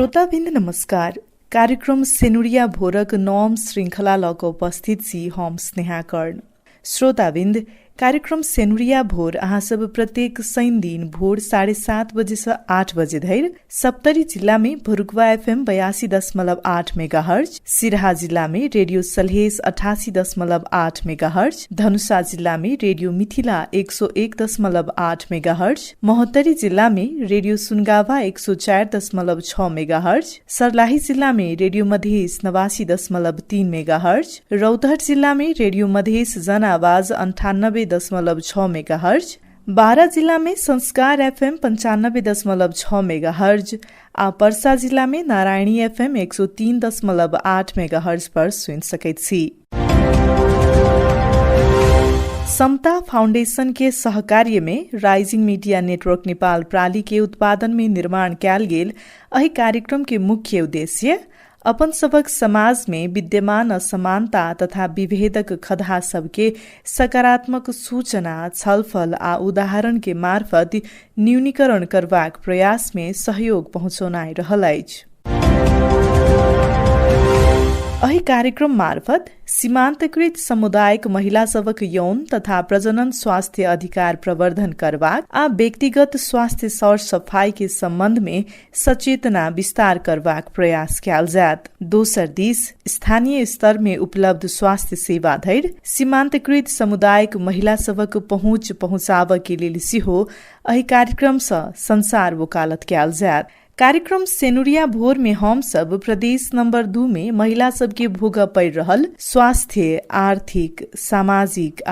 श्रोताबिन्द नमस्कार। कार्यक्रम सेनुरिया भोरक नवम श्रृंखला लक उपस्थित छी हम स्नेहा कर्ण। श्रोताबिन्द कार्यक्रम सेनुरिया भोर अहाँ सब प्रत्येक शनि दिन भोर 7:30 बजे से 8 बजे धरि सप्तरी जिला में भरुकवा FM 82.8 मेगाहर्ज, सिराहा जिला में रेडियो सलहेस 88.8 मेगाहर्ज, धनुषा जिला में रेडियो मिथिला 101.8 मेगाहर्ज, महोत्तरी जिला में रेडियो सुनगावा 104.6 मेगाहर्ज, सर्लाही जिला में रेडियो मधेस 89.3 मेगाहर्ज, रौतहट जिला में रेडियो मधेस जन आवाज 98.6 मेगाहर्ज, बारा जिला में संस्कार FM 95.6 मेगाहर्ज, आ पर्सा जिला में नारायणी FM 103.8 मेगाहर्ज पर सुन सकैत छी। समता फाउंडेशन के सहकार्य में राइजिंग मीडिया नेटवर्क नेपाल प्राली के उत्पादन में निर्माण कैल गेल एहि कार्यक्रम के मुख्य उद्देश्य अपन सबक समाज में विद्यमान असमानता तथा विभेदक खदहा सबके सकारात्मक सूचना, छलफल आ उदाहरण के मार्फत न्यूनीकरण करबाक प्रयास में सहयोग पहुँचौनाइ रहल अछि। एहि कार्यक्रम मार्फत सीमांतकृत समुदायक महिला सबक यौन तथा प्रजनन स्वास्थ्य अधिकार प्रवर्धन करबाक आ व्यक्तिगत स्वास्थ्य सर सफाई के संबंध में सचेतना विस्तार करबाक प्रयास कयल जायत। दोसर दिस स्थानीय स्तर में उपलब्ध स्वास्थ्य सेवा धरि सीमांतकृत समुदायक महिला सबक पहुँच पहुँचाबय के लेल सेहो एहि कार्यक्रम सँ संसार वकालत कयल जायत। कार्यक्रम सेनुरिया भोर में हम सब प्रदेश नंबर 2 में महिला सबके भोग पड़ रहल स्वास्थ्य, आर्थिक, सामाजिक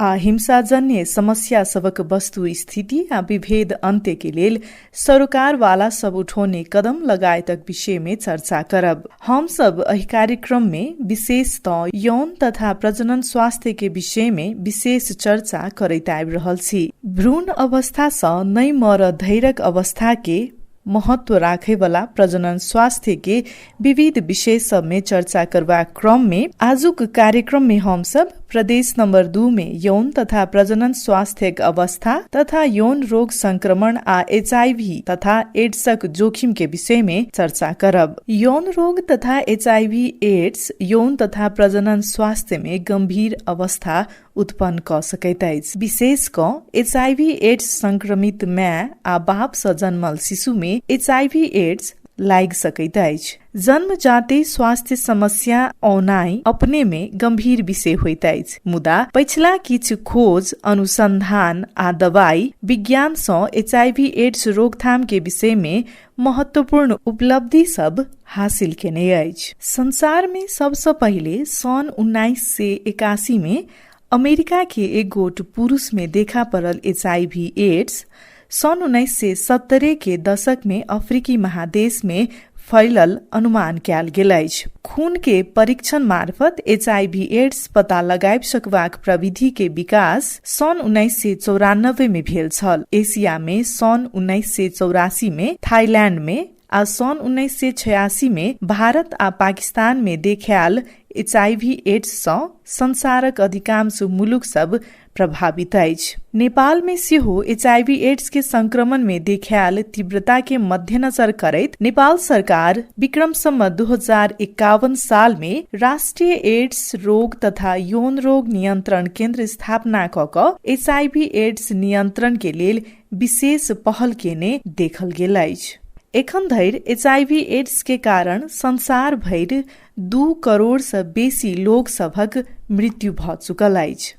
आ हिंसाजन्य समस्या सबक वस्तु स्थिति आ विभेद अंत्य के लेल सरकार वाला सब उठौने कदम लगायतक विषय में चर्चा करब। हम सब एहि कार्यक्रम में विशेषतः यौन तथा प्रजनन स्वास्थ्य के विषय में विशेष चर्चा करैत आबि रहल छी। भ्रूण अवस्था सँ नै मर धैर्यक अवस्था के महत्व राखे वाला प्रजनन स्वास्थ्य के विविध विषय सब में चर्चा करबा क्रम में आजुक कार्यक्रम में हम सब प्रदेश नंबर 2 में यौन तथा प्रजनन स्वास्थ्य अवस्था तथा यौन रोग संक्रमण आ HIV तथा एड्सक जोखिम के विषय में चर्चा करब। यौन रोग तथा HIV एड्स यौन तथा प्रजनन स्वास्थ्य में गंभीर अवस्था उत्पन्न क सकैत अछि। विशेष क HIV एड्स संक्रमित माय आ बाप सँ जन्मल शिशु में HIV एड्स लाग सकैत अछि। जन्मजाते स्वास्थ्य समस्या औनाइ अपने में गंभीर विषय होइत अछि, मुदा पछिला किछु खोज, अनुसंधान आ दवाई विज्ञान सँ HIV एड्स रोकथाम के विषय में महत्वपूर्ण उपलब्धि सब हासिल केने अछि। संसार में सबसँ पहिले सन 1981 में अमेरिका के एक गोट पुरुष में देखा पड़ल HIV एड्स सन 1970 के दशक में अफ्रीकी महादेश में फैलल अनुमान कयल गेल अछि। खून के परीक्षण मार्फत HIV एड्स पता लगाबि सकबाक प्रविधि के विकास सन 1994 में भेल छल। एशिया में सन 1984 में थाईलैंड में आ सन 1986 में भारत आ पाकिस्तान में देखायल HIV एड्स सँ संसारक अधिकांश मुलुक सब प्रभावित अछि। नेपाल में सेहो HIV एड्स के संक्रमण में देखायल तीव्रता के मध्यनजर करैत नेपाल सरकार विक्रम संवत 2051 साल में राष्ट्रीय एड्स रोग तथा यौन रोग नियंत्रण केंद्र स्थापना क HIV एड्स नियंत्रण के लेल विशेष पहल केने देखल गेल अछि। एखन धरि HIV एड्स के कारण संसार भरि 2 करोड़ से बेसी लोग सभक मृत्यु भ चुकल अछि।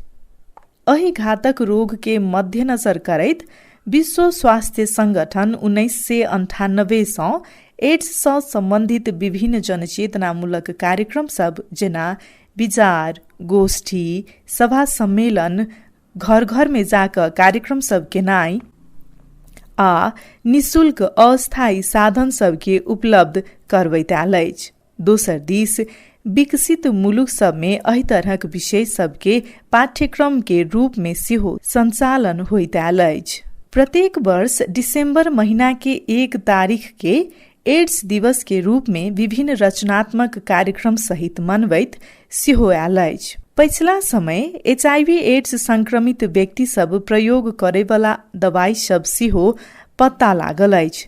एहि घातक रोग के मध्यनजर करैत विश्व स्वास्थ्य संगठन 1998 सँ एड्स सँ संबंधित विभिन्न जनचेतनामूलक कार्यक्रम सब जेना विचार, गोष्ठी, सभा सम्मेलन, घर घर में जाकर कार्यक्रम सब केनाई आ निःशुल्क अस्थायी साधन सबके उपलब्ध करबैत आयल अछि। दोसर दिस विकसित मुलुक सब में एहि तरहक विषय सबके पाठ्यक्रम के रूप में सेहो संचालन होइत आयल अछि। प्रत्येक वर्ष दिसंबर महीना के 1 तारीख के एड्स दिवस के रूप में विभिन्न रचनात्मक कार्यक्रम सहित मनबैत सेहो आयल अछि। पछिला समय HIV एड्स संक्रमित व्यक्ति सब प्रयोग करे वाला दवाई सब सेहो पत्ता लागल अछि।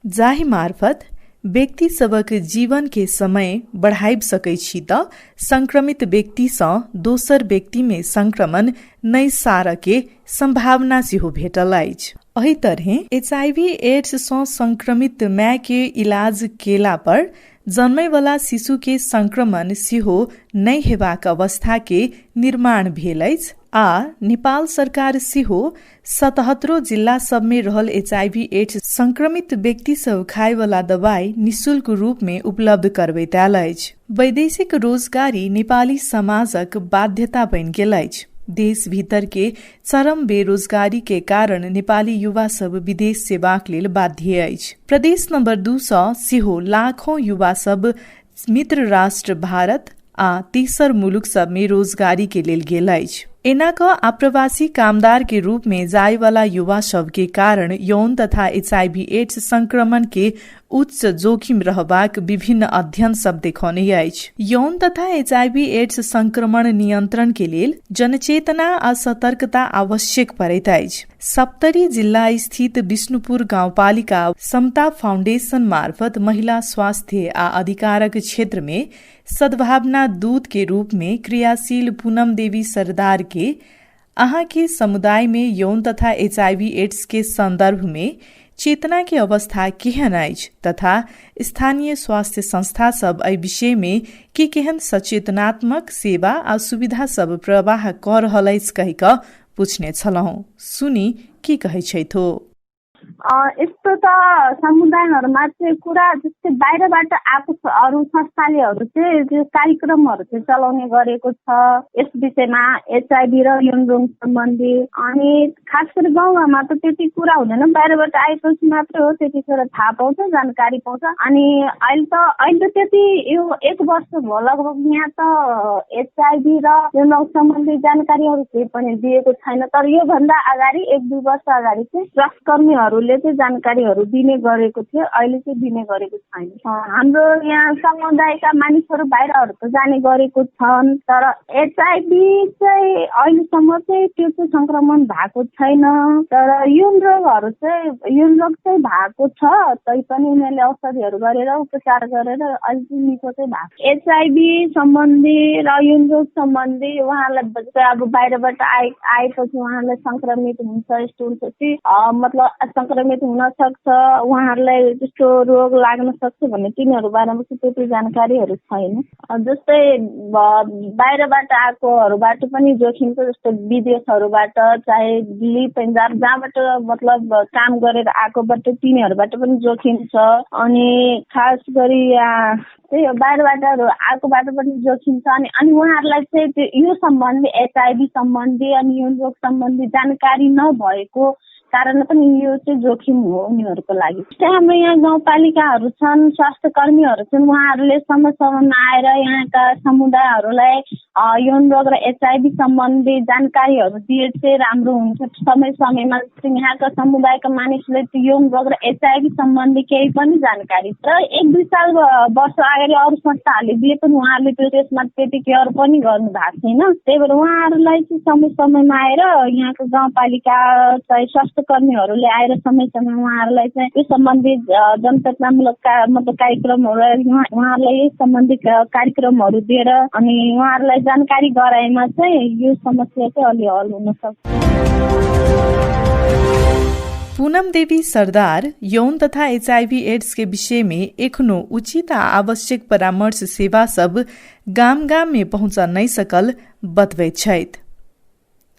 जाही मार्फत व्यक्ति सबक जीवन के समय बढ़ाइब सकै छी त संक्रमित व्यक्ति सँ दोसर व्यक्ति में संक्रमण नै सार के संभावना सेहो भेटल अछि। एही तरहे HIV एड्स सँ संक्रमित माय के इलाज केला पर जन्मै वाला शिशु के संक्रमण सेहो नै हेबाक अवस्था के निर्माण भेल अछि आ नेपाल सरकार सेहो 77 जिल्ला सब में रहल HIV एड्स संक्रमित व्यक्ति सब खाए वाला दवाई निशुल्क रूप में उपलब्ध करबैत अछि। वैदेशिक रोजगारी नेपाली समाजक बाध्यता बनि गेल अछि। देश भीतर के चरम बेरोजगारी के कारण नेपाली युवा सब विदेश सेवाक लेल बाध्य अछि। प्रदेश नंबर 2 सँ सेहो लाखों युवा सब मित्र राष्ट्र भारत आ तेसर मुलुक सब में रोजगारी के लेल गेल अछि। एना क आप्रवासी कामदार के रूप में जाय वाला युवा सब के कारण यौन तथा HIV एड्स संक्रमण के उच्च जोखिम रहबाक विभिन्न अध्ययन सब देखौने अछि। यौन तथा HIV एड्स संक्रमण नियंत्रण के लेल जनचेतना आ सतर्कता आवश्यक पड़ैत अछि। सप्तरी जिल्ला स्थित विष्णुपुर गाउँपालिका समता फाउन्डेशन मार्फत महिला स्वास्थ्य आ अधिकारक क्षेत्र में सद्भावना दूत के रूप में क्रियाशील पूनम देवी सरदार के अहाँ के समुदाय में यौन तथा HIV एड्स के संदर्भ में चेतना के अवस्था केहन अछि तथा स्थानीय स्वास्थ्य संस्था सब एहि विषय में केहन सचेतनात्मक सेवा आ सुविधा सब प्रवाह क रहल अछि कहि क पूछने छलौं। सुनी की कहै छैथो। यस्तो त समुदायहरुमा चाहिँ कुरा जस्तै बाहिरबाट आएको अरू संस्थालेहरु चाहिँ जो कार्यक्रमहरु चाहिँ चलाउने गरेको छ यस विषयमा HIV र यौन रोग सम्बन्धी। अनि खास गरी गाउँमा त त्यति कुरा हुँदैन, बाहिरबाट आएपछि मात्र हो त्यतिखेर थाहा पाउँछ, जानकारी पाउँछ। अनि अहिले त्यति यो 1 वर्ष भयो लगभग यहाँ त HIV र यौन रोग सम्बन्धी जानकारीहरु केही पनि दिएको छैन। तर यो भन्दा अगाडि 1-2 वर्ष अगाडि चाहिँ स्वास्थ्यकर्मीहरुले चाहिँ जानकारीहरु दिने गरेको थियो, अहिले चाहिँ दिने गरेको छैन। हाम्रो यहाँ समुदायका मानिसहरु बाहिरहरु त जाने गरेको छन्, तर HIV चाहिँ अहिलेसम्म चाहिँ त्यो चाहिँ संक्रमण भएको छैन। तर यौन रोग चाहिँ भएको छ, तैपनि उनीहरूले औषधिहरु गरेर उपचार गरेर अहिले निको चाहिँ भएको। HIV सम्बन्धी र यौन रोग सम्बन्धी उहाँलाई अब बाहिरबाट आएपछि उहाँलाई संक्रमित हुन्छ, यस्तो हुन्छ कि मतलब संक्रमित हुन सक्छ, उहाँहरूलाई त्यस्तो रोग लाग्न सक्छ भन्ने तिनीहरु बारेमा चाहिँ त्यति जानकारीहरु छैन। जस्तै बाहिरबाट आएकोहरुबाट पनि जोखिम छ, जस्तो विदेशहरुबाट चाहे दिल्ली पंजाब जहाँबाट मतलब काम गरेर आएकोबाट तिनीहरुबाट पनि जोखिम छ। अनि खास गरी यहाँ त्यही बाहिरबाट आएकोबाट पनि जोखिम छ। अनि उहाँहरूलाई चाहिँ यो सम्बन्धी HIV सम्बन्धी अनि यौन रोग सम्बन्धी जानकारी नभएको कारण पनि यो चाहिँ जोखिम हो उनीहरुको लागि। हाम्रो यहाँ गाउँपालिकाहरु छन्, स्वास्थ्य कर्मीहरु छन्, उहाँहरूले समय समयमा आएर यहाँका समुदायहरुलाई यौन रोग र HIV सम्बन्धी जानकारीहरु दिए चाहिँ राम्रो हुन्छ। समय समयमा यहाँका समुदायका मानिसले यौन रोग र HIV सम्बन्धी केही पनि जानकारी र 1-2 साल वर्ष अगाडि अरू संस्थाहरूले दिए पनि उहाँहरूले त्यो त्यसमा त्यति केयर पनि गर्नु भएको छैन। त्यही भएर उहाँहरूलाई चाहिँ समय समयमा आएर यहाँको गाउँपालिका चाहिँ स्वास्थ्य कर्मीहरूले आएर समय समयमा उहाँहरूलाई चाहिँ यो सम्बन्धी जनचेतनामूलक मतलब कार्यक्रमहरु उहाँहरूलाई यस सम्बन्धी कार्यक्रमहरु दिएर अनि उहाँहरूलाई जानकारी गराएमा चाहिँ यो समस्या चाहिँ अलि हल हुन सक्छ। पूनम देवी सरदार यौन तथा HIV एड्स के विषय में एखनो उचित आ आवश्यक परामर्श सेवा सब गाम गाम में पहुंच नहीं सकल बतबैत छथि।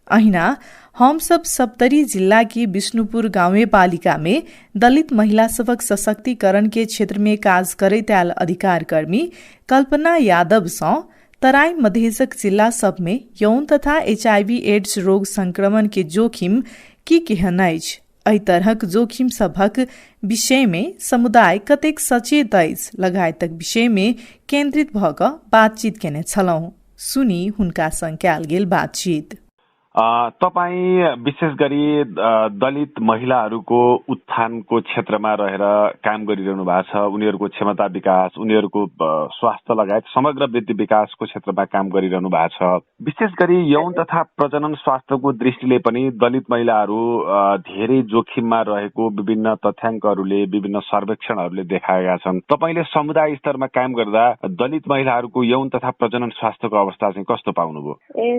अहिना हम सब सप्तरी जिला की विष्णुपुर गाँवे पालिका में दलित महिला सबक सशक्तिकरण के क्षेत्र में काज करैत आयल अधिकार कर्मी कल्पना यादव सँ तराई मधेसक जिला सब में यौन तथा HIV एड्स रोग संक्रमण के जोखिम की केहन अछि, एहि तरहक जोखिम सभक विषय में समुदाय कतेक सचेत अछि लगायतक विषय में केन्द्रित भ क बातचीत केने छलौं। सुनी हुनका संग कयल गेल बातचीत। तपाईँ विशेष गरी दलित महिलाहरूको उत्थानको क्षेत्रमा रहेर काम गरिरहनु भएको छ। उनीहरूको क्षमता विकास, उनीहरूको स्वास्थ्य लगायत समग्र वृद्धि विकासको क्षेत्रमा काम गरिरहनु भएको छ। विशेष गरी यौन तथा प्रजनन स्वास्थ्यको दृष्टिले पनि दलित महिलाहरू धेरै जोखिममा रहेको विभिन्न तथ्याङ्कहरूले, विभिन्न सर्वेक्षणहरूले देखाएका छन्। तपाईँले समुदाय स्तरमा काम गर्दा दलित महिलाहरूको यौन तथा प्रजनन स्वास्थ्यको अवस्था चाहिँ कस्तो पाउनुभयो?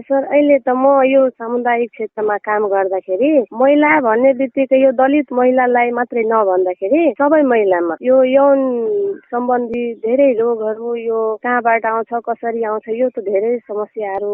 सर, अहिले त म यो सामुदायिक क्षेत्रमा काम गर्दाखेरि महिला भन्ने बित्तिकै यो दलित महिलालाई मात्रै नभन्दाखेरि सबै महिलामा यो यौन सम्बन्धी धेरै रोगहरू यो कहाँबाट आउँछ, कसरी आउँछ, यो त धेरै समस्याहरू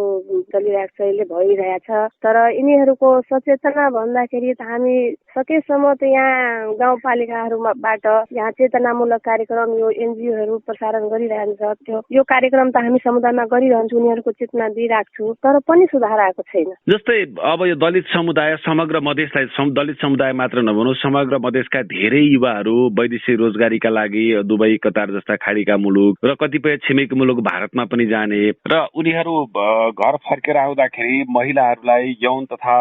चलिरहेको छ, अहिले भइरहेछ। तर यिनीहरूको सचेतना भन्दाखेरि त हामी सकेसम्म त यहाँ गाउँपालिकाहरूबाट यहाँ चेतनामूलक कार्यक्रम यो एनजिओहरू प्रसारण गरिरहन्छ। यो कार्यक्रम त हामी समुदायमा गरिरहन्छौँ, उनीहरूको चेतना दिइराख्छु, तर पनि सुधार आएको छैन। जस्तै अब यो दलित समुदाय, समग्र मधेसलाई, दलित समुदाय मात्र नभनौँ, समग्र मधेसका धेरै युवाहरू वैदेशिक रोजगारीका लागि दुबई, कतार जस्ता खाडीका मुलुक र कतिपय छिमेकी मुलुक भारतमा पनि जाने र उनीहरू घर फर्केर आउँदाखेरि महिलाहरूलाई यौन तथा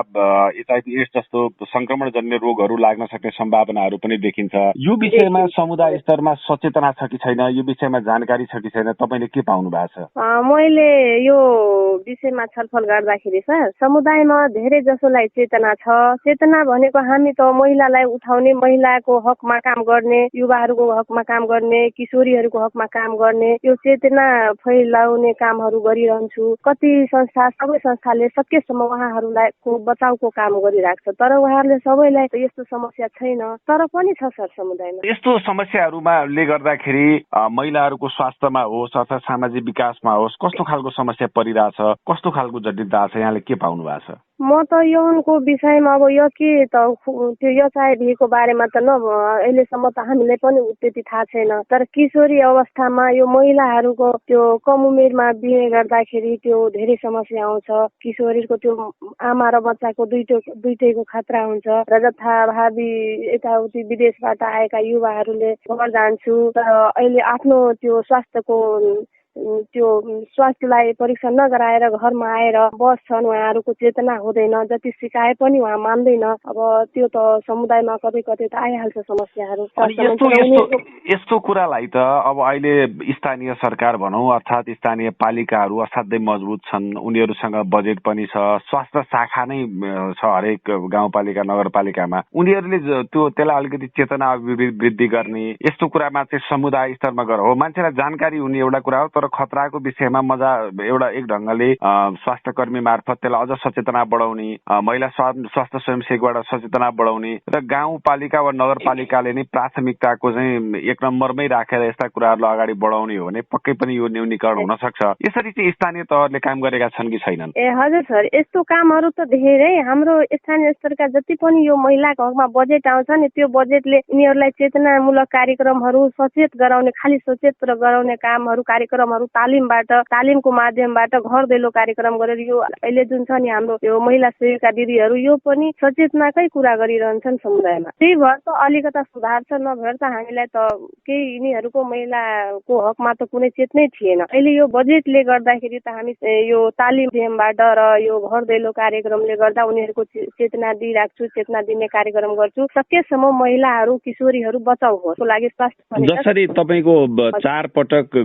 HIV एड्स जस्तो संक्रमणजन्य रोगहरू लाग्न सक्ने सम्भावनाहरू पनि देखिन्छ। यो विषयमा समुदाय स्तरमा सचेतना छ कि छैन, यो विषयमा जानकारी छ कि छैन, तपाईँले के पाउनु भएको छ? मैले यो विषयमा छलफल गर्दाखेरि सर, समुदायमा धेरै जसोलाई चेतना छ। चेतना भनेको हामी त महिलालाई उठाउने, महिलाको हकमा काम गर्ने, युवाहरूको हकमा काम गर्ने, किशोरीहरूको हकमा काम गर्ने, यो चेतना फैलाउने कामहरू गरिरहन्छु। कति संस्था, सबै संस्थाले सकेसम्म उहाँहरूलाई बचाउको काम गरिरहेको छ, तर उहाँहरूले सबैलाई यस्तो समस्या छैन, तर पनि छ सर समुदायमा। यस्तो समस्याहरूमा ले गर्दाखेरि महिलाहरूको स्वास्थ्यमा होस् अथवा सामाजिक विकासमा होस्, कस्तो खालको समस्या परिरहेछ, कस्तो खालको जटिलता छ, यहाँले के पाउनु भएको छ? म त यौनको विषयमा अब यो के त त्यो HIV को बारेमा त अहिलेसम्म त हामीलाई पनि त्यति थाहा छैन, तर किशोरी अवस्थामा यो महिलाहरूको त्यो कम उमेरमा बिहे गर्दाखेरि त्यो धेरै समस्या आउँछ। किशोरीको त्यो आमा र बच्चाको दुइटैको खतरा हुन्छ र जथाभावी यताउति विदेशबाट आएका युवाहरूले घर जान्छु, तर अहिले आफ्नो त्यो त्यो स्वास्थ्यलाई परीक्षण नगराएर घरमा आएर बस्छन्। उहाँहरूको चेतना हुँदैन, जति सिकाए पनि उहाँ मान्दैन। अब त्यो त समुदायमा कतै कतै त आइहाल्छ समस्याहरू। यस्तो कुरालाई त अब अहिले स्थानीय सरकार भनौँ अर्थात् स्थानीय पालिकाहरू असाध्यै मजबुत छन्, उनीहरूसँग बजेट पनि छ, स्वास्थ्य शाखा नै छ हरेक गाउँपालिका नगरपालिकामा। उनीहरूले त्यसलाई अलिकति चेतना वृद्धि गर्ने यस्तो कुरामा चाहिँ समुदाय स्तरमा गर हो, मान्छेलाई जानकारी हुने एउटा कुरा हो, तर खतराको विषयमा एउटा एक ढङ्गले स्वास्थ्य कर्मी मार्फत त्यसलाई अझ सचेतना बढाउने, महिला स्वास्थ्य स्वयंसेवकबाट सचेतना बढाउने र गाउँपालिका वा नगरपालिकाले नै प्राथमिकताको चाहिँ एक नम्बरमै राखेर यस्ता कुराहरूलाई अगाडि बढाउने हो भने पक्कै पनि यो न्यूनीकरण हुन सक्छ। यसरी चाहिँ स्थानीय तहले काम गरेका छन् कि छैनन्? हजुर सर, यस्तो कामहरू त धेरै हाम्रो स्थानीय स्तरका जति पनि यो महिलाको हकमा बजेट आउँछ नि, त्यो बजेटले यिनीहरूलाई चेतनामूलक कार्यक्रमहरू सचेत गराउने, खालि सचेत गराउने कामहरू, कार्यक्रमहरू तालिमको माध्यमबाट घर दैलो कार्यक्रम गरेर यो अहिले जुन छ नि हाम्रो यो महिला सेविका दिदीहरू यो पनि सचेतनाकै कुरा गरिरहन्छन् समुदायमा। त्यही भएर त अलिकता सुधार छ, नभएर त हामीलाई त केही यिनीहरूको महिलाको हकमा त कुनै चेतनै थिएन। अहिले यो बजेटले गर्दाखेरि त हामी यो तालिमबाट र यो घर दैलो कार्यक्रमले गर्दा उनीहरूको चेतना दिइराख्छु, चेतना दिने कार्यक्रम गर्छु। सकेसम्म महिलाहरू किशोरीहरू बचाउ होस् को लागि स्वास्थ्य। जसरी तपाईँको 4 पटक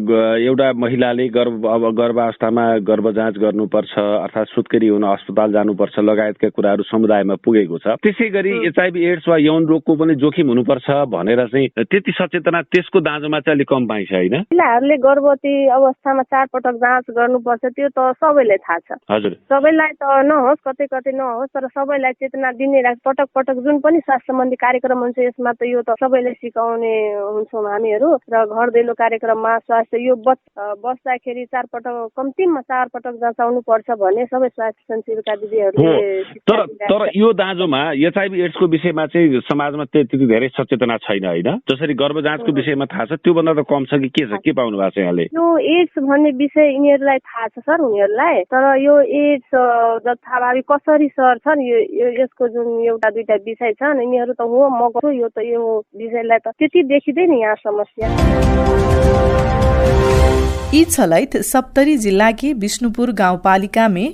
एउटा महिलाले गर्भावस्थामा गर्भ जाँच गर्नुपर्छ अर्थात् सुत्केरी हुन अस्पताल जानुपर्छ लगायतका कुराहरू समुदायमा पुगेको छ, त्यसै गरी HIV एड्स वा यौन रोगको पनि जोखिम हुनुपर्छ भनेर चाहिँ त्यति सचेतना त्यसको दाँजोमा चाहिँ अलिक कम पाइन्छ होइन? महिलाहरूले गर्भवती अवस्थामा 4 पटक जाँच गर्नुपर्छ, त्यो त सबैलाई थाहा छ। हजुर, सबैलाई त नहोस्, कतै कतै नहोस्, तर सबैलाई चेतना दिने पटक पटक जुन पनि स्वास्थ्य सम्बन्धी कार्यक्रम हुन्छ यसमा त यो त सबैलाई सिकाउने हुन्छौँ हामीहरू। र घर दैलो कार्यक्रममा स्वास्थ्य यो बस्दाखेरि 4 पटक कम्तीमा 4 पटक जाँचाउनु पर्छ भन्ने सबै स्वास्थ्य संसेविका दिदीहरूले। तर यो दाँजोमा HIV एड्सको विषयमा चाहिँ समाजमा त्यति धेरै सचेतना छैन होइन? जसरी गर्भ जाँचको विषयमा थाहा छ त्यो भन्दा त कम छ कि के छ, के पाउनु भएको छ यहाँले? यो एड्स भन्ने विषय यिनीहरूलाई थाहा छ सर उनीहरूलाई, तर यो एड्स जथाभावी कसरी सर्छन् यसको जुन एउटा दुईटा विषय छन् यिनीहरू त हो म गर्छु, यो त यो विषयलाई त त्यति देखिँदैन यहाँ समस्या। ई छलैत सप्तरी जिला के विष्णुपुर गाउँपालिका में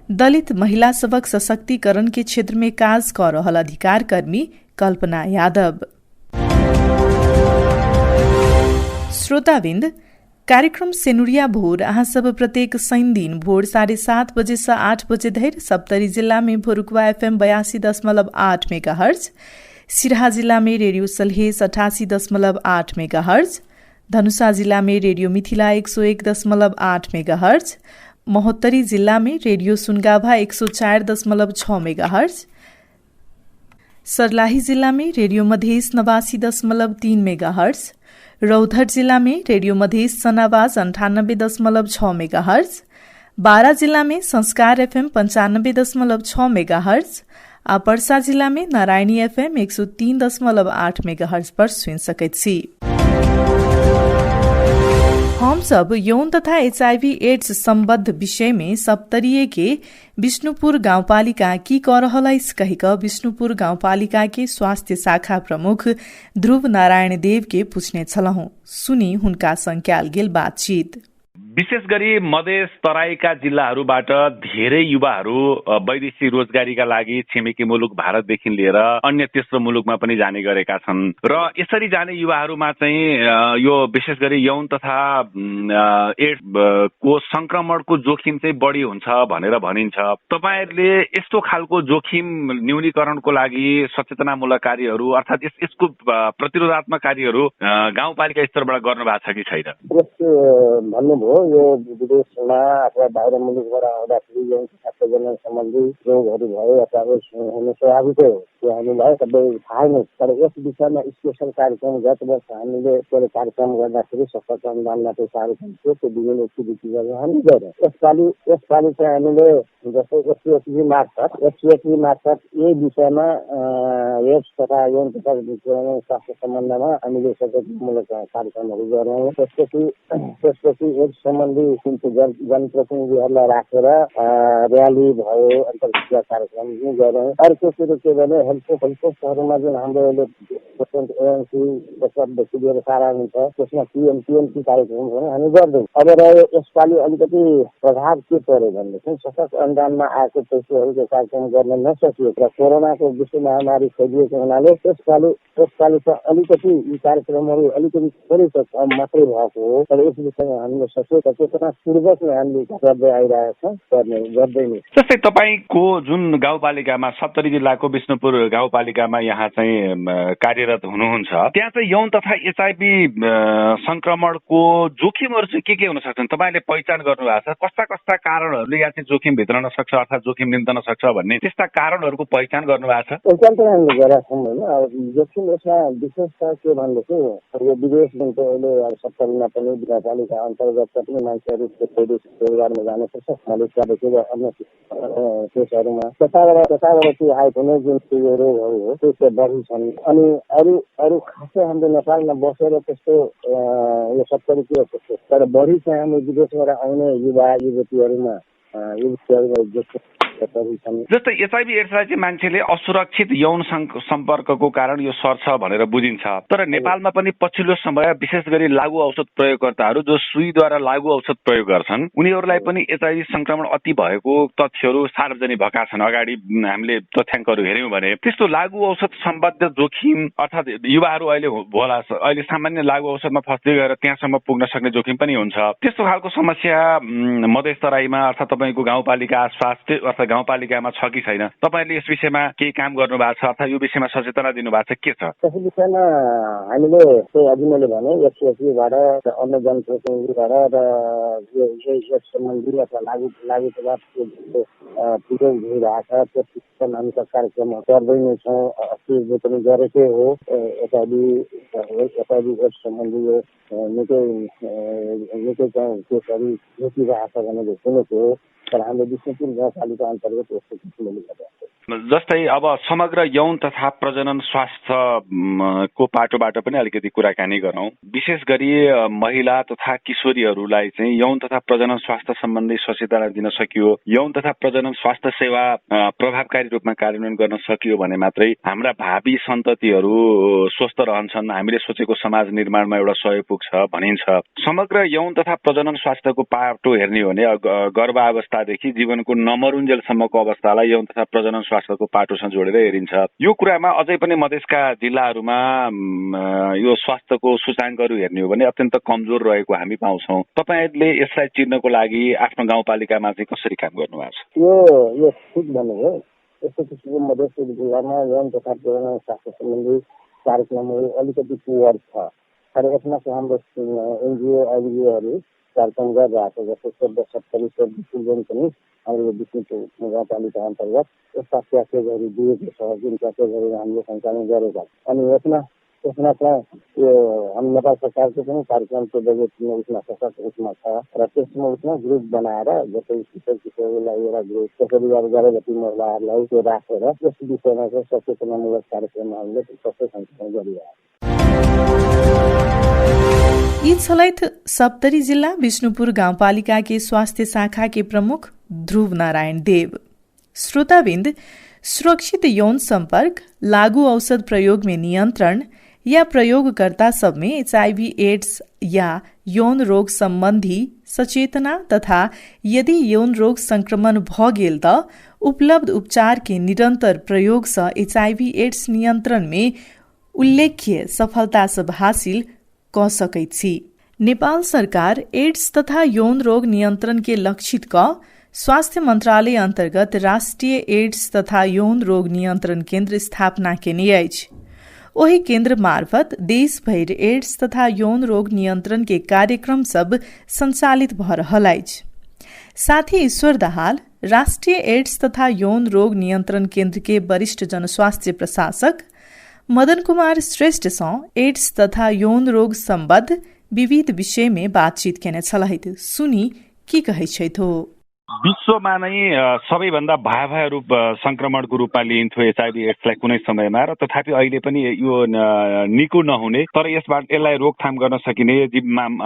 दलित महिला सबक सशक्तिकरण के क्षेत्र में काज कर रहल अधिकार कर्मी कल्पना यादव। श्रोताबिन्द, कार्यक्रम सेनुरिया भोर अहाँ सब प्रत्येक शनि दिन भोर 7:30 बजे से 8 बजे धरि सप्तरी जिला में भोरुकवा FM 82.8 मेगाहर्ज, सिराहा जिला में रेडियो सलहेस 88.8 मेगाहर्ज, धनुषा जिला में रेडियो मिथिला 101.8 मेगाहर्ज, महोत्तरी जिला में रेडियो सुनगाभा 104.6 मेगाहर्ज, सर्लाही जिला में रेडियो मधेस 89.3 मेगाहर्ज, रौतहट जिला में रेडियो मधेस सनावास 98.6 मेगाहर्ज, बारा जिला में संस्कार FM 95.6 मेगाहर्ज, आ पर्सा जिला में नारायणी FM 103.8 मेगाहर्ज पर सुन सकैत छी। हम सब यौन तथा HIV एड्स सम्बद्ध विषय में सप्तरीय के विष्णुपुर गाउँपालिका की कर रहलैस कहिक विष्णुपुर गाउँपालिका के स्वास्थ्य शाखा प्रमुख ध्रुव नारायण देव के पूछने छलहुं। सुनी हुनका संक्याल गेल बातचीत। विशेष गरी मधेस तराईका जिल्लाहरूबाट धेरै युवाहरू वैदेशिक रोजगारीका लागि छिमेकी मुलुक भारतदेखि लिएर अन्य तेस्रो मुलुकमा पनि जाने गरेका छन् र यसरी जाने युवाहरूमा चाहिँ यो विशेष गरी यौन तथा एड्स को संक्रमणको जोखिम चाहिँ बढी हुन्छ भनेर भनिन्छ। तपाईहरुले यस्तो खालको जोखिम न्यूनीकरणको लागि सचेतनामूलक कार्यहरू अर्थात् यसको प्रतिरोधात्मक कार्यहरू गाउँपालिका स्तरबाट गर्नु भएको छ कि छैन? भन्नुभयो यो विदेशमा अथवा बाहिर मुलुकबाट आउँदाखेरि यौन तथा प्रजनन सम्बन्धी रोगहरू भयो अथवा हुनु स्वाभाविकै हो, त्यो हामीलाई सबै थाहै नै। तर यस विषयमा स्पेशल कार्यक्रम गत वर्ष हामीले कार्यक्रम गर्दाखेरि सफलता अनुदानबाट कार्यक्रम थियो, त्यो विभिन्न एक्टिभिटी गरेर हामी गऱ्यौँ। यसपालि चाहिँ हामीले जस्तै एससिएचबी मार्फत यही विषयमा एड्स तथा यौन तथा स्वास्थ्य सम्बन्धमा हामीले सचेतनामूलक कार्यक्रमहरू गऱ्यौँ। त्यसपछि एड्स सम्बन्धी जनप्रतिनिधिहरूलाई राखेर र्याली भयो, अन्तर्क्रिया कार्यक्रम पनि गऱ्यौँ। अर्को कुरो के भने हेल्थपोस्टहरूमा जुन हाम्रो एएनसी प्रसवदेखि लिएर सारा हुन्छ त्यसमा पिएमपी कार्यक्रम पनि हामी गर्दैछौँ। अब रह्यो यसपालि अलिकति प्रभाव के पर्यो भनेदेखि सशक्त अनुदानमा आएको पैसाहरूको कार्यक्रम गर्न नसकियो र कोरोनाको विश्व महामारी फैलिएको हुनाले त्यसपालि चाहिँ अलिकति यी कार्यक्रमहरू अलिकति थोरै कम मात्रै भएको हो। तर यस विषयमा हामीले सचेतनापूर्वक नै हामीले गर्दै आइरहेका छौँ, गर्दैनै। जस्तै तपाईँको जुन गाउँपालिकामा सप्तरी जिल्लाको विष्णुपुर गाउँपालिकामा यहाँ चाहिँ कार्यरत हुनुहुन्छ, त्यहाँ चाहिँ यौन तथा एचआईभी संक्रमणको जोखिमहरू चाहिँ के हुन सक्छन् तपाईँले पहिचान गर्नु भएको छ? कस्ता कस्ता कारणहरूले यहाँ चाहिँ जोखिम भित्रन सक्छ अर्थात् जोखिम निम्तन सक्छ भन्ने त्यस्ता कारणहरूको पहिचान गर्नु भएको छ? पहिचान त हामीले गरेका छौँ होइन। अब जोखिम यसमा विशेष त के भनेदेखि यो विदेश जुनको अहिले सप्तरीमा पनि गाउँपालिका अन्तर्गत पनि मान्छेहरू विदेश रोजगारमा जानुपर्छ मलेसियादेखि अन्य देशहरूमा त्यताबाट त्यो आएको नै जुन यो रोगहरू हो त्यो चाहिँ बढी छन्। अनि अरू खासै हाम्रो नेपालमा बसेर त्यस्तो यो सप्तरी के त्यस्तो तर बढी चाहिँ हामी विदेशबाट आउने युवा युवतीहरूमा जस्तै एचआईभी एड्सलाई चाहिँ मान्छेले असुरक्षित यौन सम्पर्कको कारण यो सर्छ भनेर बुझिन्छ। तर नेपालमा पनि पछिल्लो समय विशेष गरी लागू औषध प्रयोगकर्ताहरू जो सुईद्वारा लागू औषध प्रयोग गर्छन् उनीहरूलाई पनि एचआईभी संक्रमण अति भएको तथ्यहरू सार्वजनिक भएका छन्। अगाडि हामीले तथ्याङ्कहरू हेर्यौँ भने त्यस्तो लागू औषध सम्बद्ध जोखिम अर्थात् युवाहरू अहिले सामान्य लागू औषधमा फस्दै गएर त्यहाँसम्म पुग्न सक्ने जोखिम पनि हुन्छ। त्यस्तो खालको समस्या मधेस तराईमा अर्थात् तपाईँको गाउँपालिका आसपास अर्थात् गाउँपालिकामा छ कि छैन? तपाईँहरूले यस विषयमा केही काम गर्नु भएको छ अर्थात् यो विषयमा सचेतना दिनु भएको छ? के छ त्यस विषयमा हामीले अघि मैले भने एससिएचबीबाट अन्य जनप्रतिनिधिबाट र यो सम्बन्धी अथवा लागू पदार्थको प्रयोग भइरहेको छ त्यस हामी कार्यक्रम गर्दै नै छौँ। अस्ति पनि गरेकै हो। एचआईभी एड्स सम्बन्धी यो निकै चाहिँ केसहरू देखिरहेको छ भनेर सुनेको हो। तर हाम्रो विष्णुपुर गाउँपालिका अन्तर्गत यस्तो किसिमले गर्दा जस्तै अब समग्र यौन तथा प्रजनन स्वास्थ्य को पाटोबाट पनि अलिकति कुराकानी गरौँ। विशेष गरी महिला तथा किशोरीहरूलाई चाहिँ यौन तथा प्रजनन स्वास्थ्य सम्बन्धी सचेतना दिन सकियो, यौन तथा प्रजनन स्वास्थ्य सेवा प्रभावकारी रूपमा कार्यान्वयन गर्न सकियो भने मात्रै हाम्रा भावी सन्ततिहरू स्वस्थ रहन्छन्, हामीले सोचेको समाज निर्माणमा एउटा सहयोग पुग्छ भनिन्छ। समग्र यौन तथा प्रजनन स्वास्थ्यको पाटो हेर्ने हो भने गर्भावस्थादेखि जीवनको नमरुन्जेलसम्मको अवस्थालाई यौन तथा प्रजनन स्वास्थ्यको पाटोसँग जोडेर हेरिन्छ। यो कुरामा अझै पनि मधेसका जिल्लाहरूमा यो स्वास्थ्यको सूचाङ्कहरू हेर्ने हो भने अत्यन्त कमजोर रहेको हामी पाउँछौँ। तपाईँहरूले यसलाई चिर्नको लागि आफ्नो गाउँपालिकामा चाहिँ कसरी काम गर्नुभएको छ? यो ठिक भन्नुभयो। यस्तो किसिमको मधेसको जिल्लामा यौन तथा प्रजनन स्वास्थ्य सम्बन्धी कार्यक्रमहरू अलिकति पुवर छ। तर यसमा चाहिँ हाम्रो एनजिओ एनजिओहरू कार्यक्रम गरिरहेको, जस्तो 1470 चिल्ड्रेन पनि हाम्रो विष्णुपुर गाउँपालिका अन्तर्गत यस्ता प्याकेजहरू दिएको छ, जुन प्याकेजहरू हामीले सञ्चालन गरेका छौँ। अनि यसमा चाहिँ यो हाम्रो नेपाल सरकारको पनि कार्यक्रमको बजेटमा उसमा छ र त्यसमा ग्रुप बनाएर जस्तै किशोरलाई एउटा ग्रुप त्यसरी गर्भवती महिलाहरूलाई त्यो राखेर यस विषयमा चाहिँ सचेतनामूलक कार्यक्रम हामीले सबै सञ्चालन गरिरहेको छ। यी छलैथ सप्तरी जिल्ला विष्णुपुर गाउँपालिका के स्वास्थ्य शाखा के प्रमुख ध्रुव नारायण देव। श्रोताबिंद, सुरक्षित यौन संपर्क, लागू औषध प्रयोग में नियंत्रण या प्रयोगकर्ता सब में HIV एड्स या यौन रोग संबंधी सचेतना तथा यदि यौन रोग संक्रमण भ गेल त उपलब्ध उपचार के निरंतर प्रयोग से HIV एड्स नियंत्रण में उल्लेख्य सफलता सब हासिल क सकैत छी। नेपाल सरकार एड्स तथा यौन रोग नियंत्रण के लक्षित क स्वास्थ्य मंत्रालय अंतर्गत राष्ट्रीय एड्स तथा यौन रोग नियंत्रण केन्द्र स्थापना केने अछि। ओही केन्द्र मार्फत देश भर एड्स तथा यौन रोग नियंत्रण के कार्यक्रम सब संचालित भ रहल अछि। साथ ही ईश्वर दाहाल राष्ट्रीय एड्स तथा यौन रोग नियंत्रण केन्द्र के वरिष्ठ जनस्वास्थ्य प्रशासक मदन कुमार श्रेष्ठ सँ एड्स तथा यौन रोग सम्बद्ध विविध विषय में बातचीत केने छलैथ। सुनी के कहै छैथ। विश्वमा नै सबैभन्दा भयावह रूप संक्रमणको रूपमा लिइन्थ्यो HIV एड्सलाई कुनै समयमा, र तथापि अहिले पनि यो निको नहुने तर यसलाई रोकथाम गर्न सकिने,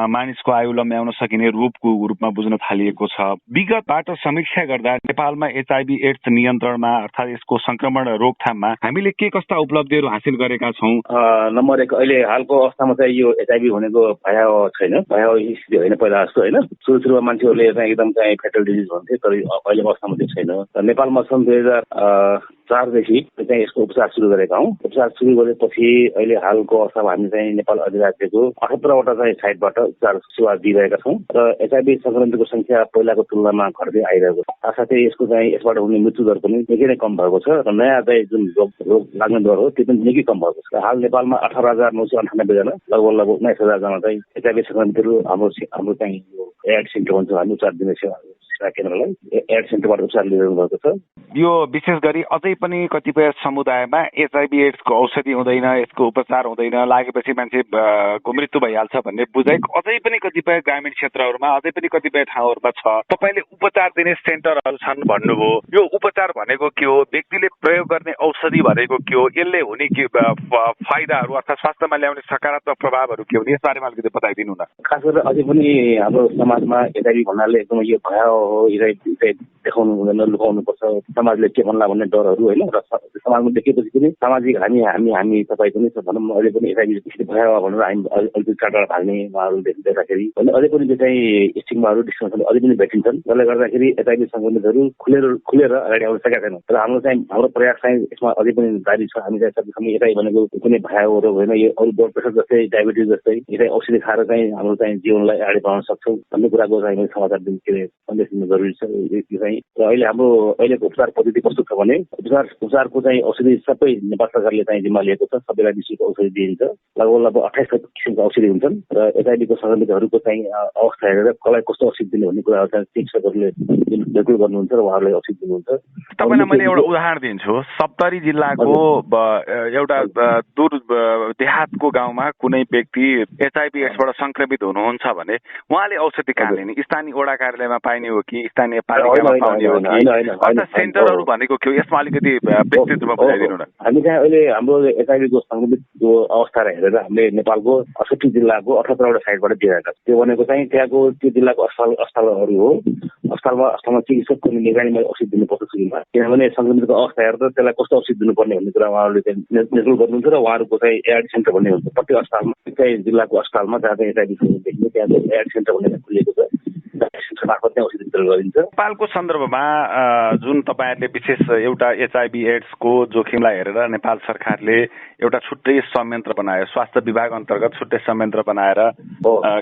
मानिसको आयु लम्ब्याउन सकिने रूपको रूपमा बुझ्न थालिएको छ। विगतबाट समीक्षा गर्दा नेपालमा HIV एड्स नियन्त्रणमा अर्थात् यसको संक्रमण रोकथाममा हामीले के कस्ता उपलब्धिहरू हासिल गरेका छौँ? नम्बर 1, अहिले हालको अवस्थामा चाहिँ यो HIV भनेको भयावह छैन, भयावह स्थिति होइन पहिला जस्तो होइन। सुरुमा मान्छेहरूले चाहिँ एकदम चाहिँ फेटल डिजिज भन्थे, तर अहिले अवस्थामा चाहिँ छैन। नेपालमा सन् 2004 देखि चाहिँ यसको उपचार सुरु गरेका हौँ। उपचार सुरु गरेपछि अहिले हालको अवस्थामा हामी चाहिँ नेपाल अधिराज्यको 78 वटा चाहिँ साइटबाट उपचार सेवा दिइरहेका छौँ र HIV संक्रमितको संख्या पहिलाको तुलनामा घट्दै आइरहेको छ। साथै यसको चाहिँ यसबाट हुने मृत्यु दर पनि निकै नै कम भएको छ र नयाँ चाहिँ जुन रोग लाग्ने दर हो त्यो पनि निकै कम भएको छ। हाल नेपालमा 18,998 जना लगभग 19,000 जना चाहिँ HIV संक्रमितहरू हाम्रो चाहिँ एड सेन्टर भन्छ हामी उपचार दिने सेवा केन्द्रलाई एड सेन्टरबाट उपचार लिइरहनु भएको छ। यो विशेष गरी अझै पनि कतिपय समुदायमा HIV एड्सको औषधि हुँदैन, यसको उपचार हुँदैन, लागेपछि मान्छेको मृत्यु भइहाल्छ भन्ने बुझाइ अझै पनि कतिपय ग्रामीण क्षेत्रहरूमा, अझै पनि कतिपय ठाउँहरूमा छ। तपाईँले उपचार दिने सेन्टरहरू छन् भन्नुभयो, यो उपचार भनेको के हो? व्यक्तिले प्रयोग गर्ने औषधि भनेको के हो? यसले हुने के फाइदाहरू अर्थात् स्वास्थ्यमा ल्याउने सकारात्मक प्रभावहरू के हुने, यस बारेमा अलिकति बताइदिनु न। खास गरेर अझै पनि हाम्रो समाजमा HIV भन्नाले एकदमै यो भयावह हो, देखाउनु हुँदैन, लुकाउनुपर्छ, समाजले के भन्ला भन्ने डरहरू होइन। र समाजमा देखेपछि पनि सामाजिक हामी तपाईँ पनि भनौँ अहिले पनि HIV भयावह भनेर हामी अलिकति टाढा भाग्ने उहाँहरू देख्दाखेरि अझै पनि त्यो चाहिँ स्टिग्माहरू डिस्क्रिमिनेसन अझै पनि भेटिन्छन्, जसले गर्दाखेरि HIV संक्रमितहरू खुलेर अगाडि आउन सकेका छैनन्। तर हाम्रो प्रयास चाहिँ यसमा अझै पनि जारी छ। हामी चाहिँ सबै HIV भनेको कुनै भयावह रोग होइन, यो अरू ब्लड प्रेसर जस्तै डायबिटिज जस्तै यसलाई औषधि खाएर चाहिँ हाम्रो चाहिँ जीवनलाई अगाडि बढाउन सक्छौँ भन्ने कुराको चाहिँ समाचार सन्देश दिन जरुरी छ। यो चाहिँ र अहिलेको उपचार पद्धति कस्तो छ भने उपचारको चाहिँ औषधि सबै नेपाल सरकारले चाहिँ जिम्मा लिएको छ। सबैलाई निःशुल्क औषधि दिइन्छ। लगभग 28 किसिमका औषधि हुन्छन् र HIVको संक्रमितहरूको चाहिँ अवस्था हेरेर कसलाई कस्तो औषधि दिने भन्ने कुराहरू चाहिँ चिकित्सकहरूले बिल्कुल गर्नुहुन्छ र उहाँहरूलाई औषधि दिनुहुन्छ। तपाईँलाई मैले एउटा उदाहरण दिन्छु। सप्तरी जिल्लाको एउटा दूर देहातको गाउँमा कुनै व्यक्ति HIV एड्सबाट संक्रमित हुनुहुन्छ भने उहाँले औषधि कहाँ लिने? स्थानीय वडा कार्यालयमा पाइने हो कि स्थानीय पालिकामा पाउने हो कि अथवा सेन्टरहरू भनेको के हो? यसमा अलिकति विस्तृत रूपमा बुझाइदिनु न। हामी चाहिँ अहिले हाम्रो एचआइभीको सङ्क्रमितको अवस्था हेरेर हामीले नेपालको 68 जिल्लाको 78वटा साइटबाट दिइरहेका छौँ। त्यो भनेको चाहिँ त्यहाँको त्यो जिल्लाको अस्पतालहरू हो। अस्पतालमा चिकित्सकको निगरानीमा औषधि दिनुपर्छ सुरुमा, किनभने सङ्क्रमितको अवस्था हेरेर त्यसलाई कस्तो औषधि दिनुपर्ने भन्ने कुरा उहाँहरूले चाहिँ निर्णय गर्नुहुन्छ र उहाँहरूको चाहिँ एआरडी सेन्टर भन्ने हुन्छ। प्रत्येक अस्पतालमा चाहिँ जिल्लाको अस्पतालमा जहाँ चाहिँ एचआइभी देखिने त्यहाँ एआरडी सेन्टर भन्ने खुलिएको छ। मार्फत चाहिँ औषधि वितरण गरिन्छ। नेपालको सन्दर्भमा जुन तपाईँहरूले विशेष एउटा एचआइभी एड्सको जोखिमलाई हेरेर नेपाल सरकारले एउटा छुट्टै संयन्त्र बनायो, स्वास्थ्य विभाग अन्तर्गत छुट्टै संयन्त्र बनाएर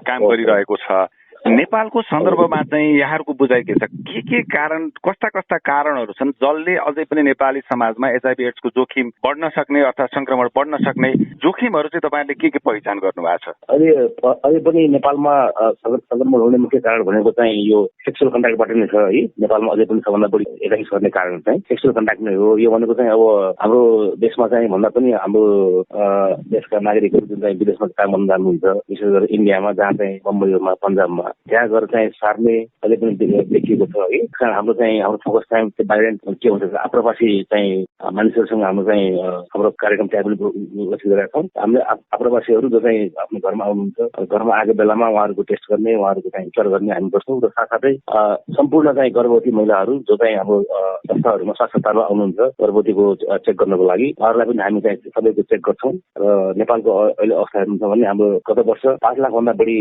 काम गरिरहेको छ। नेपालको सन्दर्भमा चाहिँ यहाँहरूको बुझाइ के छ? के कारण, कस्ता कारणहरू छन् जसले अझै पनि नेपाली समाजमा एचआइभी एड्सको जोखिम बढ्न सक्ने अथवा संक्रमण बढ्न सक्ने जोखिमहरू चाहिँ तपाईँहरूले के पहिचान गर्नु भएको छ? अहिले पनि नेपालमा संक्रमण हुने मुख्य कारण भनेको चाहिँ यो सेक्सुअल कन्ट्याक्टबाट नै छ है। नेपालमा अझै पनि सबभन्दा बढी एचआइभी सर्ने कारण चाहिँ सेक्सुअल कन्ट्याक्ट नै हो। यो भनेको चाहिँ अब हाम्रो देशमा चाहिँ भन्दा पनि हाम्रो देशका नागरिकहरू जुन चाहिँ विदेशमा काम गर्न जानुहुन्छ, विशेष गरेर इन्डियामा जहाँ चाहिँ बम्बईमा पन्जाबमा त्यहाँ गएर चाहिँ सार्ने अहिले पनि देखिएको छ है। कारण हाम्रो फोकस चाहिँ भाइरेन्ट के भन्छ आप्रवासी चाहिँ मानिसहरूसँग हाम्रो कार्यक्रम त्यहाँ पनि गरिरहेका छौँ। हामीले आप्रवासीहरू जो चाहिँ आफ्नो घरमा आउनुहुन्छ, घरमा आएको बेलामा उहाँहरूको टेस्ट गर्ने, उहाँहरूको चाहिँ उपचार गर्ने हामी गर्छौँ र साथसाथै सम्पूर्ण चाहिँ गर्भवती महिलाहरू जो चाहिँ हाम्रो संस्थाहरूमा स्वास्थ्यमा आउनुहुन्छ गर्भवतीको चेक गर्नको लागि उहाँहरूलाई पनि हामी चाहिँ सबैको चेक गर्छौँ। र नेपालको अहिले अवस्था हेर्नुहुन्छ भने हाम्रो गत वर्ष 5 लाखभन्दा बढी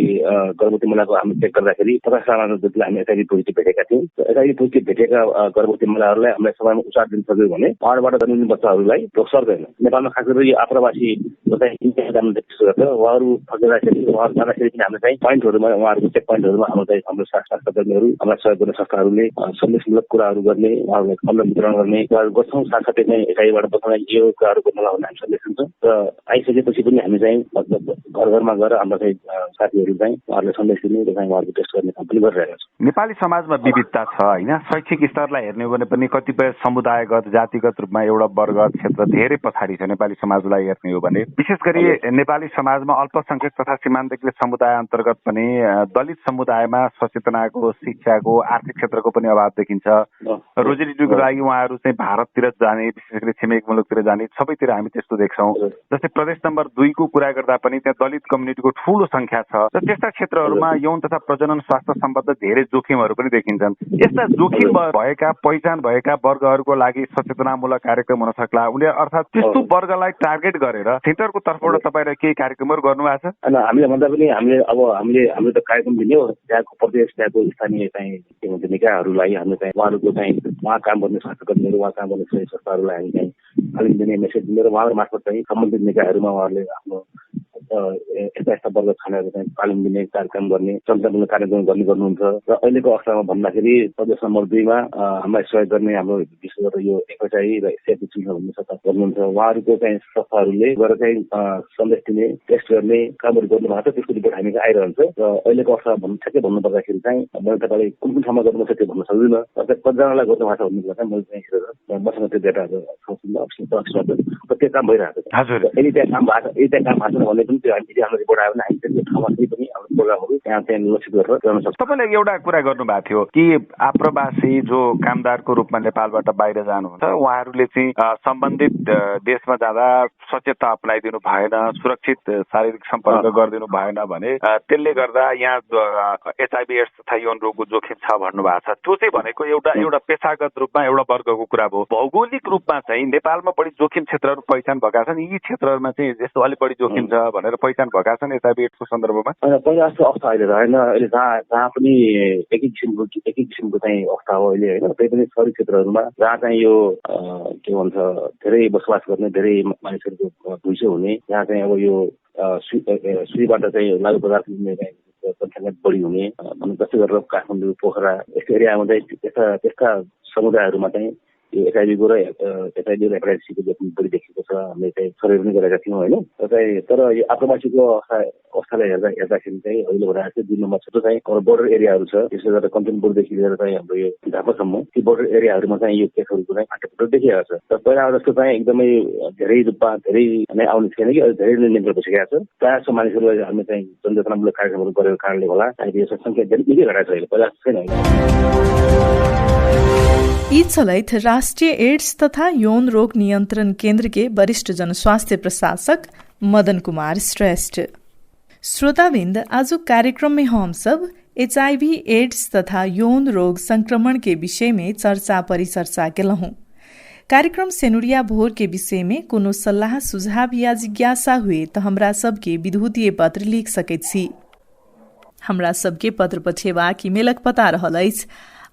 गर्भवती महिलाको हामी चेक गर्दाखेरि 50 जतिलाई हामी एचआइभी पोजिटिभ भेटेका थियौँ। एचआइभी पोजिटिभ भेटेका गर्भवती महिलाहरूलाई हामीले समयमा उपचार दिन सक्यो भने उहाँबाट जन्मिने बच्चाहरूलाई रोग सर्दैन। नेपालमा खास गरेर यो आप्रवासी जो चाहिँ इन्डिया जानु गर्छ उहाँहरू फर्किँदाखेरि उहाँहरू जाँदाखेरि पनि हामीले चाहिँ पोइन्टहरूमा उहाँहरूको चेक पोइन्टहरूमा हाम्रो स्वास्थ्यकर्मीहरू हाम्रा सहयोग गर्ने संस्थाहरूले सन्देशमूलक कुराहरू गर्ने, उहाँहरूलाई कन्डम वितरण गर्ने कुराहरू गर्छौँ। साथसाथै चाहिँ एचआइभीबाट बचाउने यो कुराहरू गर्नलाई भन्ने हामी सन्देश दिन्छौँ। र आइसकेपछि पनि हामी चाहिँ घर घरमा गएर हाम्रो चाहिँ साथीहरू चाहिँ उहाँहरूले सन्देश दिने र चाहिँ उहाँहरूको टेस्ट गर्ने काम पनि गरिरहेका छौँ। नेपाली समाजमा विविधता छ होइन? शैक्षिक स्तरलाई हेर्ने हो भने पनि कतिपय समुदायगत जातिगत रूपमा एउटा वर्ग क्षेत्र धेरै पछाडि छ। नेपाली समाजलाई हेर्ने हो भने विशेष गरी नेपाली समाजमा अल्पसंख्यक तथा सीमान्तकृत समुदाय अन्तर्गत पनि दलित समुदायमा सचेतनाको, शिक्षाको, आर्थिक क्षेत्रको पनि अभाव देखिन्छ। रोजीरोटीको लागि उहाँहरू चाहिँ भारततिर जाने, विशेष गरी छिमेकी मुलुकतिर जाने, सबैतिर हामी त्यस्तो देख्छौँ। जस्तै प्रदेश नम्बर 2 को कुरा गर्दा पनि त्यहाँ दलित कम्युनिटीको ठूलो संख्या छ र त्यस्ता क्षेत्रहरूमा यौन तथा प्रजनन स्वास्थ्य सम्बद्ध धेरै जोखिमहरू पनि देखिन्छन्। यस्ता जोखिम भएका, पहिचान भएका वर्गहरूको लागि सचेतनामूलक कार्यक्रम हुन सक्ला। उनीहरू अर्थात् त्यस्तो वर्गलाई टार्गेट गरेर सेन्टरको तर्फबाट तपाईँले केही कार्यक्रमहरू गर्नु भएको छ? हामीले भन्दा पनि हामीले त कार्यक्रम दिने हो। त्यहाँको प्रदेश, त्यहाँको स्थानीय चाहिँ के भन्छ निकायहरूलाई हामीले चाहिँ उहाँहरूको चाहिँ उहाँ काम गर्ने स्वास्थ्यकर्मीहरू, उहाँ काम गर्ने सही संस्थाहरूलाई हामी चाहिँ तालिम दिने, मेसेज दिने र उहाँहरू मार्फत चाहिँ सम्बन्धित निकायहरूमा उहाँहरूले आफ्नो यस्ता वर्ग छानेर चाहिँ तालिम दिने कार्यक्रम गर्ने, सञ्चालनमूलक कार्यक्रम गर्नुहुन्छ। र अहिलेको अवस्थामा भन्दाखेरि प्रदेश नम्बर 2 मा हामीलाई सहयोग गर्ने हाम्रो विशेष गरेर यो एफएचआई र सेफी भन्ने संस्था गर्नुहुन्छ। उहाँहरूको चाहिँ संस्थाहरूले गएर चाहिँ सन्देश दिने, टेस्ट गर्ने कामहरू गर्नुभएको छ। त्यसको रिपोर्ट हामी आइरहन्छ। र अहिलेको अवस्था ठ्याक्कै भन्नुपर्दाखेरि चाहिँ मैले तपाईँलाई कुन ठाउँमा गर्नुपर्छ त्यो भन्न सक्दिनँ। कतिजनालाई गर्नुभएको छ भन्ने कुरा चाहिँ मैले चाहिँ हेरेर मसँग त्यो डेटाहरू त्यो काम भइरहेको छ। यदि त्यहाँ काम भएको छैन भने पनि त्यो हाम्रो रिपोर्ट आयो भने हामी त्यो ठाउँमा पनि हाम्रो प्रोग्रामहरू त्यहाँ चाहिँ लक्षित गरेर गर्न सक्छौँ। तपाईँले एउटा कुरा गर्नुभएको थियो कि आप्रवासी जो कामदारको रूपमा नेपालबाट बाहिर जानुहुन्छ उहाँहरूले चाहिँ सम्बन्धित देशमा जाँदा सचेतता अपनाइदिनु भएन, सुरक्षित शारीरिक सम्पर्क गरिदिनु भएन भने त्यसले गर्दा यहाँ एचआइभी एड्स तथा यौन रोगको जोखिम छ भन्नुभएको छ। त्यो चाहिँ भनेको एउटा पेसागत रूपमा एउटा वर्गको कुरा भयो। भौगोलिक रूपमा चाहिँ नेपालमा बढी जोखिम क्षेत्रहरू पहिचान भएका छन्। यी क्षेत्रहरूमा चाहिँ यस्तो अलिक बढी जोखिम छ भनेर पहिचान भएका छन् एचआइभी एड्सको सन्दर्भमा? पहिला जस्तो अवस्था अहिले रहेन। अहिले जहाँ पनि एकै किसिमको चाहिँ अवस्था हो अहिले होइन। त्यही पनि शहरी क्षेत्रहरूमा जहाँ चाहिँ यो के भन्छ धेरै बसोबास गर्ने, धेरै मानिसहरूको भुइँचो हुने, जहाँ चाहिँ अब यो सुईबाट चाहिँ लागु पदार्थ लिने संख्या बढी हुने, जस्तै गरेर काठमाडौँ, पोखरा यस्तो एरियामा चाहिँ त्यस्ता समुदायहरूमा चाहिँ एचआइभी र हेपाटाइटिसको जोखिम बढी देखिएको छ। हामीले चाहिँ सर्वे पनि गरेका थियौँ होइन। तर यो आप्रवासीको अवस्थालाई हेर्दाखेरि चाहिँ अहिले भइरहेको चाहिँ 2 नम्बर छुट्टो चाहिँ बोर्डर एरियाहरू छ, त्यसले गर्दा कञ्चनपुरदेखि लिएर चाहिँ हाम्रो यो झापासम्म ती बोर्डर एरियाहरूमा चाहिँ यो केसहरूको चाहिँ फाटफुट देखिएको छ। र पहिला जस्तो चाहिँ एकदमै धेरै रूपमा धेरै नै आउने थिएन कि धेरै नै नियन्त्रण भइसकेको छ। प्रायः जस्तो मानिसहरूलाई हामी चाहिँ जनचेतनामूलक कार्यक्रमहरू गरेको कारणले होला अहिले यो संख्या निकै घटाएको छ। अहिले पहिला छैन। यी चलैत राष्ट्रिय एड्स तथा यौन रोग नियन्त्रण केन्द्र के वरिष्ठ जनस्वास्थ्य प्रशासक मदन कुमार श्रेष्ठ। श्रोताबिन्द, आज कार्यक्रम में हम सब HIV एड्स तथा यौन रोग संक्रमण के विषय में चर्चा परिचर्चा केलहुं। कार्यक्रम सेनुरिया भोर के विषय में कोनो सल्लाह सुझाव या जिज्ञासा हुए तो हमरा सबके विद्युतीय पत्र लिख सकैत छी। हमरा सबके पत्र पठेबाक ईमेलक पता रहल अछि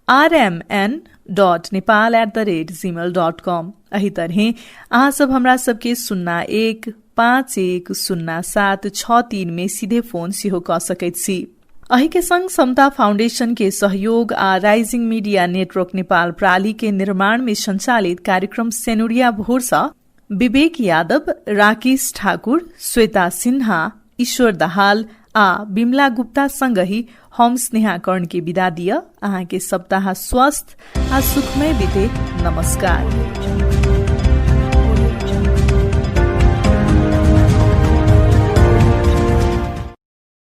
rmn.nepal@gmail.com। अही तरहे अहाँ सब हमरा सबके 01510763 में सीधे फोन सेहो क सकैत छी। अही के संग समता फाउंडेशन के सहयोग आ राइजिंग मीडिया नेटवर्क नेपाल प्राली के निर्माण में संचालित कार्यक्रम सेनुरिया भोर सा विवेक यादव, राकेश ठाकुर, श्वेता सिन्हा, ईश्वर दाहाल आ बिमला गुप्ता संग ही हम स्नेहा कर्ण के विदा दिया। अहाँ के सप्ताह स्वस्थ आ सुखमय बीते। नमस्कार।